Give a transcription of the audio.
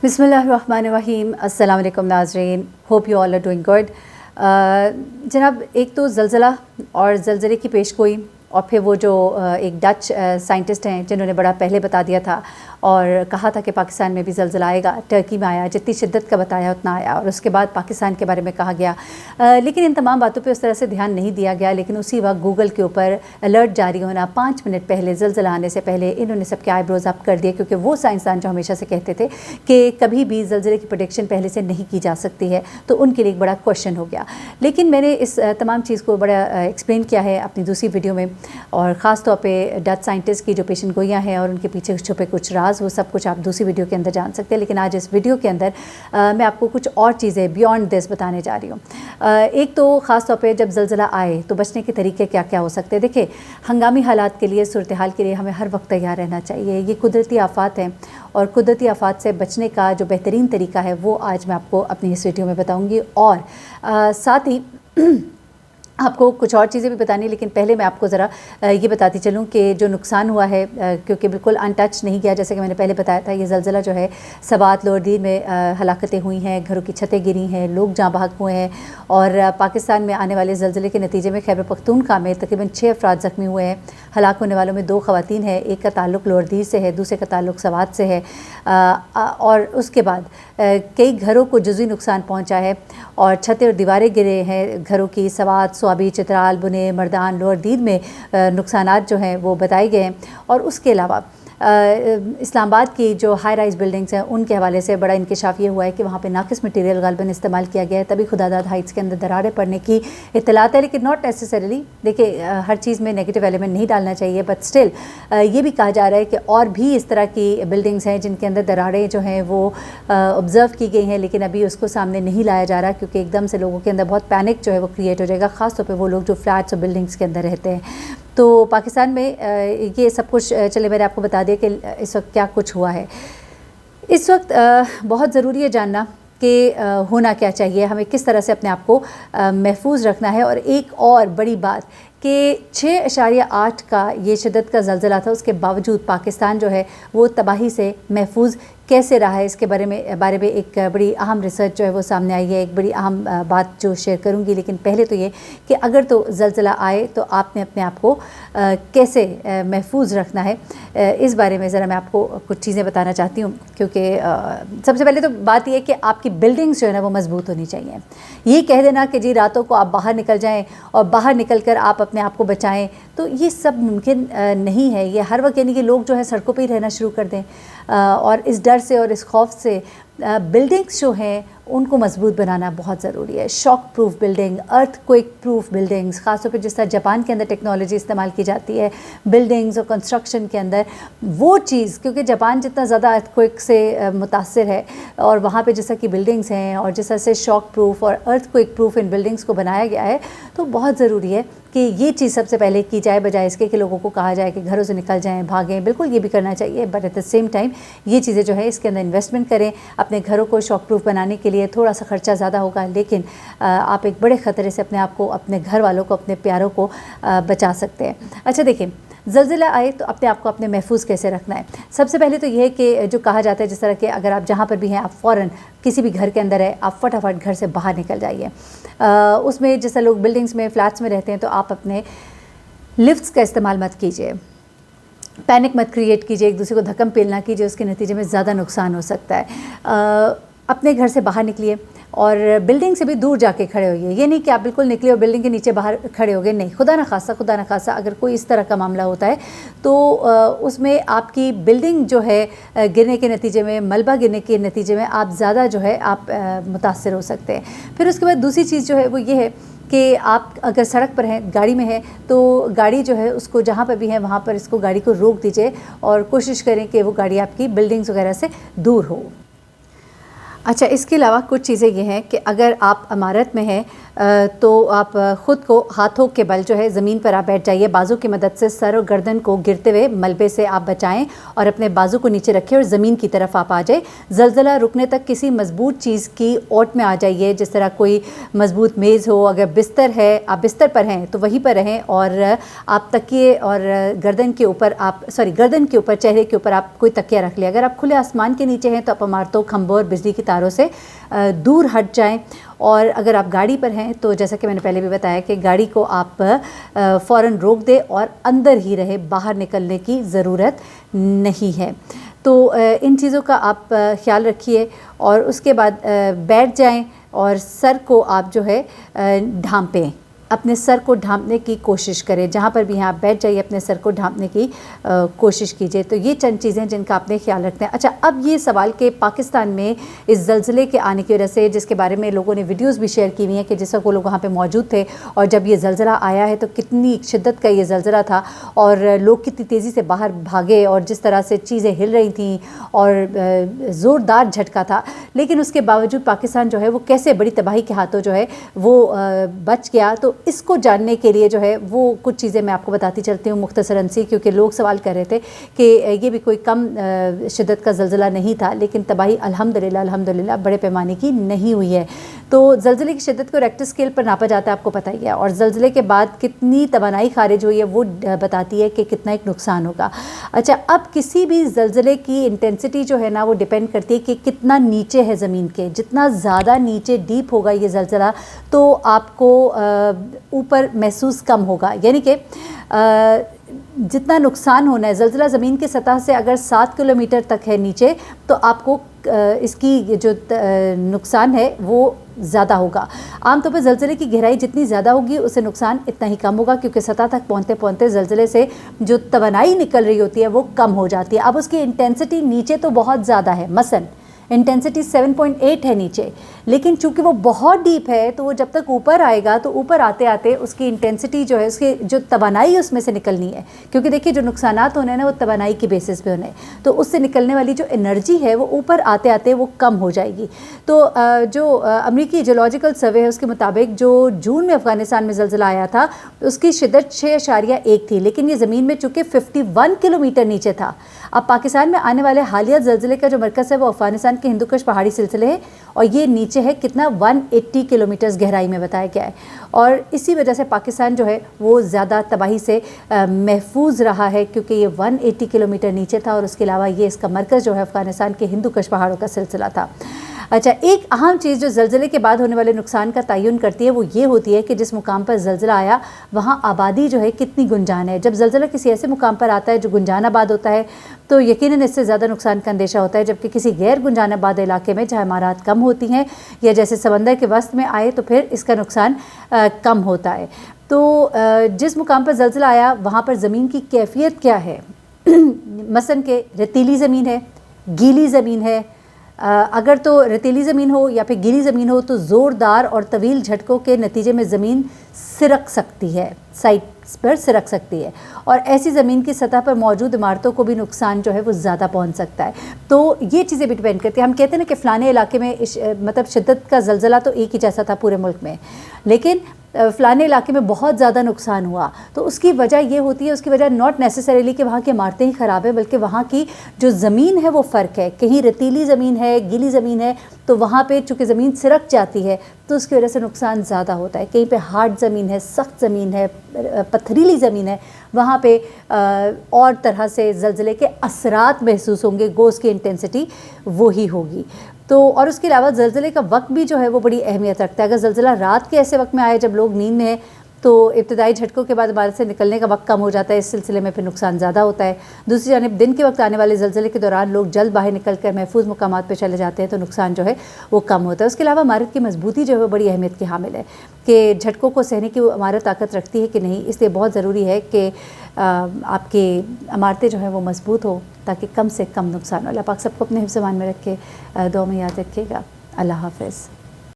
बिस्मिल्लाहिर्रहमानिर्रहीम। अस्सलाम वालेकुम नाज़रीन, hope you all are doing good. जनाब, एक तो ज़लज़ला और ज़लज़ले की पेशगोई और फिर वो जो एक डच साइंटिस्ट हैं जिन्होंने बड़ा पहले बता दिया था और कहा था कि पाकिस्तान में भी ज़लज़ला आएगा, टर्की में आया, जितनी शिद्दत का बताया उतना आया और उसके बाद पाकिस्तान के बारे में कहा गया। लेकिन इन तमाम बातों पे उस तरह से ध्यान नहीं दिया गया। लेकिन उसी वक्त गूगल के ऊपर अलर्ट जारी होना, 5 मिनट पहले ज़लज़ला आने से पहले इन्होंने सबके आईब्रोज अप कर दिए, क्योंकि वो साइंसदान जो हमेशा से कहते थे कि कभी भी ज़लज़ले की प्रेडिक्शन पहले से नहीं की जा सकती है, तो उनके लिए एक बड़ा क्वेश्चन हो गया। लेकिन मैंने इस तमाम चीज़ को बड़ा एक्सप्लेन किया है अपनी दूसरी वीडियो में, और ख़ास तौर पे डच साइंटिस्ट की जो पेशन गोइयाँ हैं और उनके पीछे छुपे कुछ राज, वो सब कुछ आप दूसरी वीडियो के अंदर जान सकते हैं। लेकिन आज इस वीडियो के अंदर मैं आपको कुछ और चीज़ें बियॉन्ड दिस बताने जा रही हूँ। एक तो ख़ास तौर पे जब ज़लज़ला आए तो बचने के तरीके क्या क्या हो सकते हैं। देखिए, हंगामी हालात के लिए, सूरत हाल के लिए हमें हर वक्त तैयार रहना चाहिए। ये कुदरती आफ़ात हैं और कुदरती आफ़ात से बचने का जो बेहतरीन तरीका है वो आज मैं आपको अपनी इस वीडियो में बताऊँगी, और साथ ही आपको कुछ और चीज़ें भी बतानी है। लेकिन पहले मैं आपको ज़रा ये बताती चलूँ कि जो नुकसान हुआ है, क्योंकि बिल्कुल अनटच नहीं गया, जैसे कि मैंने पहले बताया था, ये ज़लज़ला जो है सबात लोअरदीन में हलाकतें हुई हैं, घरों की छतें गिरी हैं, लोग जाँ बहक हुए हैं। और पाकिस्तान में आने वाले ज़लज़ले के नतीजे में खैबर पख्तूनख्वा में तकरीबन 6 अफराद ज़ख्मी हुए हैं। हलाक होने वालों में 2 ख़वातीन हैं, एक का ताल्लुक़ लोअरदीन से है, दूसरे का ताल्लुक़ सवात से है। और उसके बाद कई घरों को जुज़वी नुकसान पहुँचा है और छतें और दीवारें गिरे हैं घरों की। सवात, स्वाबी, चित्राल, बुने, मर्दान, लोअरदीन में नुकसानात जो हैं वो बताए गए हैं। और उसके अलावा इस्लामाबाद की जो हाई राइज़ बिल्डिंग्स हैं उनके हवाले से बड़ा इंकशाफ ये हुआ है कि वहाँ पे नाकिस मटीरियल गालिबन इस्तेमाल किया गया है, तभी खुदादाद हाइट्स के अंदर दरारें पड़ने की इत्तलात है। लेकिन नॉट नेसेसरीली, देखिए हर चीज़ में नेगेटिव एलिमेंट नहीं डालना चाहिए, बट स्टिल ये भी कहा जा रहा है कि और भी इस तरह की बिल्डिंग्स हैं जिनके अंदर दरारें जो हैं वो ऑब्ज़र्व की गई हैं, लेकिन अभी उसको सामने नहीं लाया जा रहा, क्योंकि एकदम से लोगों के अंदर बहुत पैनिक जो है वो क्रिएट हो जाएगा, ख़ासतौर पर वो लोग जो फ्लैट्स और बिल्डिंग्स के अंदर रहते हैं। तो पाकिस्तान में ये सब कुछ, चले मैंने आपको बता दिया कि इस वक्त क्या कुछ हुआ है। इस वक्त बहुत ज़रूरी है जानना कि होना क्या चाहिए, हमें किस तरह से अपने आप को महफूज रखना है। और एक और बड़ी बात कि 6.8 का ये शिद्दत का ज़लज़ला था, उसके बावजूद पाकिस्तान जो है वो तबाही से महफूज कैसे रहा है, इसके बारे में एक बड़ी अहम रिसर्च जो है वो सामने आई है, एक बड़ी अहम बात जो शेयर करूंगी। लेकिन पहले तो ये कि अगर तो ज़लज़ला आए तो आपने अपने आप को कैसे महफूज रखना है, इस बारे में ज़रा मैं आपको कुछ चीज़ें बताना चाहती हूँ। क्योंकि सबसे पहले तो बात यह है कि आपकी बिल्डिंग्स जो है ना वो मज़बूत होनी चाहिए। ये कह देना कि जी रातों को आप बाहर निकल जाएँ और बाहर निकल कर आप अपने आप को बचाएं, तो ये सब मुमकिन नहीं है। ये हर वक्त, यानी कि लोग जो है सड़कों पे ही रहना शुरू कर दें, और इस डर से और इस खौफ से बिल्डिंग्स जो हैं उनको मजबूत बनाना बहुत ज़रूरी है। Shock proof building, earthquake proof buildings, ख़ासतौर पर जिस तरह जापान के अंदर टेक्नोलॉजी इस्तेमाल की जाती है बिल्डिंग्स और कंस्ट्रक्शन के अंदर, वो चीज़, क्योंकि जापान जितना ज़्यादा अर्थक्वेक से मुतासिर है और वहाँ पे जिस तरह की बिल्डिंग्स हैं और जिस तरह से शॉक प्रूफ और अर्थक्वेक प्रूफ इन बिल्डिंग्स को बनाया गया है, तो बहुत ज़रूरी है कि ये चीज़ सबसे पहले की जाए, बजाय इसके कि लोगों को कहा जाए कि घरों से निकल जाएं, भागें। बिल्कुल ये भी करना चाहिए, but at the same time ये चीज़ें जो है इसके अंदर इन्वेस्टमेंट करें। अपने घरों को शॉक प्रूफ बनाने के लिए थोड़ा सा ख़र्चा ज़्यादा होगा, लेकिन आप एक बड़े ख़तरे से अपने आप को, अपने घर वालों को, अपने प्यारों को बचा सकते हैं। अच्छा देखिए, ज़लज़ला आए तो अपने आप को अपने महफूज कैसे रखना है। सबसे पहले तो ये है कि जो कहा जाता है, जिस तरह के अगर आप जहाँ पर भी हैं, आप फ़ौरन किसी भी घर के अंदर है, आप फटाफट घर से बाहर निकल जाइए। उसमें जैसे लोग बिल्डिंग्स में, फ्लैट्स में रहते हैं, तो आप अपने लिफ्ट्स का इस्तेमाल मत कीजिए, पैनिक मत क्रिएट कीजिए, एक दूसरे को धक्कम पेल ना कीजिए, उसके नतीजे में ज़्यादा नुकसान हो सकता है। अपने घर से बाहर निकलिए और बिल्डिंग से भी दूर जाके खड़े होइए। ये नहीं कि आप बिल्कुल निकले और बिल्डिंग के नीचे बाहर खड़े हो गए, नहीं। खुदा न खासा अगर कोई इस तरह का मामला होता है तो उसमें आपकी बिल्डिंग जो है गिरने के नतीजे में, मलबा गिरने के नतीजे में आप ज़्यादा जो है आप मुतासर हो सकते हैं। फिर उसके बाद दूसरी चीज़ जो है वो ये है कि आप अगर सड़क पर हैं, गाड़ी में हैं, तो गाड़ी जो है उसको जहाँ पर भी है वहाँ पर इसको, गाड़ी को रोक दीजिए और कोशिश करें कि वो गाड़ी आपकी बिल्डिंग्स वगैरह से दूर हो। اچھا، اس کے علاوہ کچھ چیزیں یہ ہیں کہ اگر آپ عمارت میں ہیں تو آپ خود کو ہاتھوں کے بل جو ہے زمین پر آپ بیٹھ جائیے، بازو کی مدد سے سر اور گردن کو گرتے ہوئے ملبے سے آپ بچائیں اور اپنے بازو کو نیچے رکھیں اور زمین کی طرف آپ آ جائیں۔ زلزلہ رکنے تک کسی مضبوط چیز کی اوٹ میں آ جائیے، جس طرح کوئی مضبوط میز ہو، اگر بستر ہے آپ بستر پر ہیں تو وہیں پر رہیں، اور آپ تکیے اور گردن کے اوپر چہرے کے اوپر آپ کوئی تکیہ رکھ لیں۔ اگر آپ کھلے آسمان کے نیچے ہیں تو آپ عمارتوں، کھمبوں اور بجلی کی تاروں سے دور ہٹ جائیں، اور اگر آپ گاڑی پر ہیں تو جیسا کہ میں نے پہلے بھی بتایا کہ گاڑی کو آپ فوراً روک دیں اور اندر ہی رہے، باہر نکلنے کی ضرورت نہیں ہے۔ تو ان چیزوں کا آپ خیال رکھیے، اور اس کے بعد بیٹھ جائیں اور سر کو آپ جو ہے ڈھانپیں، اپنے سر کو ڈھانپنے کی کوشش کریں، جہاں پر بھی ہیں آپ بیٹھ جائیے، اپنے سر کو ڈھانپنے کی کوشش کیجیے۔ تو یہ چند چیزیں جن کا آپ نے خیال رکھنا ہے۔ اچھا، اب یہ سوال کہ پاکستان میں اس زلزلے کے آنے کی وجہ سے، جس کے بارے میں لوگوں نے ویڈیوز بھی شیئر کی ہوئی ہیں کہ جس وقت وہ لوگ وہاں پہ موجود تھے اور جب یہ زلزلہ آیا ہے تو کتنی شدت کا یہ زلزلہ تھا اور لوگ کتنی تیزی سے باہر بھاگے اور جس طرح سے چیزیں ہل رہی تھیں اور زوردار جھٹکا تھا، لیکن اس کے باوجود پاکستان جو ہے وہ کیسے بڑی تباہی کے ہاتھوں جو ہے وہ بچ گیا۔ تو اس کو جاننے کے لیے جو ہے وہ کچھ چیزیں میں آپ کو بتاتی چلتی ہوں مختصراً سی، کیونکہ لوگ سوال کر رہے تھے کہ یہ بھی کوئی کم شدت کا زلزلہ نہیں تھا، لیکن تباہی الحمدللہ بڑے پیمانے کی نہیں ہوئی ہے۔ تو زلزلے کی شدت کو ریکٹر اسکیل پر ناپا جاتا ہے، آپ کو پتہ ہی ہے، اور زلزلے کے بعد کتنی توانائی خارج ہوئی ہے وہ بتاتی ہے کہ کتنا ایک نقصان ہوگا۔ اچھا، اب کسی بھی زلزلے کی انٹینسٹی جو ہے نا وہ ڈیپینڈ کرتی ہے کہ کتنا نیچے ہے زمین کے، جتنا زیادہ نیچے ڈیپ ہوگا یہ زلزلہ تو آپ کو اوپر محسوس کم ہوگا، یعنی کہ جتنا نقصان ہونا ہے زلزلہ زمین کی سطح سے اگر 7 کلومیٹر تک ہے نیچے تو آپ کو اس کی جو نقصان ہے وہ زیادہ ہوگا۔ عام طور پر زلزلے کی گہرائی جتنی زیادہ ہوگی اس سے نقصان اتنا ہی کم ہوگا، کیونکہ سطح تک پہنچتے پہنچتے زلزلے سے جو توانائی نکل رہی ہوتی ہے وہ کم ہو جاتی ہے۔ اب اس کی انٹینسٹی نیچے تو بہت زیادہ ہے، مثلا انٹینسٹی 7.8 ہے نیچے، لیکن چونکہ وہ بہت ڈیپ ہے تو وہ جب تک اوپر آئے گا تو اوپر آتے آتے اس کی انٹینسٹی جو ہے، اس کی جو توانائی اس میں سے نکلنی ہے، کیونکہ دیکھیے جو نقصانات ہونے ہیں نا وہ توانائی کی بیسس پہ ہونے ہیں، تو اس سے نکلنے والی جو انرجی ہے وہ اوپر آتے آتے وہ کم ہو جائے گی۔ تو جو امریکی جیولوجیکل سروے ہے اس کے مطابق جو جون میں افغانستان میں زلزلہ آیا تھا اس کی شدت 6.1 تھی، لیکن یہ زمین میں چونکہ 51 کلومیٹر نیچے تھا۔ اب پاکستان میں آنے والے حالیہ زلزلے کا جو مرکز ہے وہ افغانستان کے ہندوکش پہاڑی سلسلے ہے، اور یہ نیچے ہے کتنا 180 کلومیٹرز گہرائی میں بتایا گیا ہے، اور اسی وجہ سے پاکستان جو ہے وہ زیادہ تباہی سے محفوظ رہا ہے، کیونکہ یہ 180 کلومیٹر نیچے تھا، اور اس کے علاوہ یہ اس کا مرکز جو ہے افغانستان کے ہندوکش پہاڑوں کا سلسلہ تھا۔ اچھا، ایک اہم چیز جو زلزلے کے بعد ہونے والے نقصان کا تعین کرتی ہے وہ یہ ہوتی ہے کہ جس مقام پر زلزلہ آیا وہاں آبادی جو ہے کتنی گنجان ہے۔ جب زلزلہ کسی ایسے مقام پر آتا ہے جو گنجان آباد ہوتا ہے تو یقیناً اس سے زیادہ نقصان کا اندیشہ ہوتا ہے، جبکہ کسی غیر گنجان آباد علاقے میں جہاں عمارات کم ہوتی ہیں یا جیسے سمندر کے وسط میں آئے تو پھر اس کا نقصان کم ہوتا ہے۔ تو جس مقام پر زلزلہ آیا وہاں پر زمین کی کیفیت کیا ہے، مثلاً کہ ریتیلی زمین ہے، گیلی زمین ہے، اگر تو ریتیلی زمین ہو یا پھر گیلی زمین ہو تو زوردار اور طویل جھٹکوں کے نتیجے میں زمین سرک سکتی ہے، سائٹس پر سرک سکتی ہے، اور ایسی زمین کی سطح پر موجود عمارتوں کو بھی نقصان جو ہے وہ زیادہ پہنچ سکتا ہے۔ تو یہ چیزیں بھی ڈیپینڈ کرتی ہیں۔ ہم کہتے ہیں نا کہ فلانے علاقے میں مطلب شدت کا زلزلہ تو ایک ہی جیسا تھا پورے ملک میں، لیکن فلانے علاقے میں بہت زیادہ نقصان ہوا، تو اس کی وجہ یہ ہوتی ہے، اس کی وجہ ناٹ نیسیسریلی کہ وہاں کی عمارتیں ہی خراب ہیں، بلکہ وہاں کی جو زمین ہے وہ فرق ہے۔ کہیں ریتیلی زمین ہے، گیلی زمین ہے، تو وہاں پہ چونکہ زمین سرک جاتی ہے تو اس کی وجہ سے نقصان زیادہ ہوتا ہے۔ کہیں پہ ہارڈ زمین ہے، سخت زمین ہے، پتھریلی زمین ہے، وہاں پہ اور طرح سے زلزلے کے اثرات محسوس ہوں گے، گو اس کی انٹینسٹی وہی ہوگی۔ تو اور اس کے علاوہ زلزلے کا وقت بھی جو ہے وہ بڑی اہمیت رکھتا ہے۔ اگر زلزلہ رات کے ایسے وقت میں آئے جب لوگ نیند میں ہیں تو ابتدائی جھٹکوں کے بعد عمارت سے نکلنے کا وقت کم ہو جاتا ہے، اس سلسلے میں پھر نقصان زیادہ ہوتا ہے۔ دوسری جانب دن کے وقت آنے والے زلزلے کے دوران لوگ جلد باہر نکل کر محفوظ مقامات پہ چلے جاتے ہیں تو نقصان جو ہے وہ کم ہوتا ہے۔ اس کے علاوہ عمارت کی مضبوطی جو ہے وہ بڑی اہمیت کی حامل ہے کہ جھٹکوں کو سہنے کی وہ عمارت طاقت رکھتی ہے کہ نہیں، اس لیے بہت ضروری ہے کہ آپ کی عمارتیں جو ہیں وہ مضبوط ہو تاکہ کم سے کم نقصان ہو۔ اللہ پاک سب کو اپنے حفظ امان میں رکھے، دعا میں یاد رکھیے گا۔ اللہ حافظ۔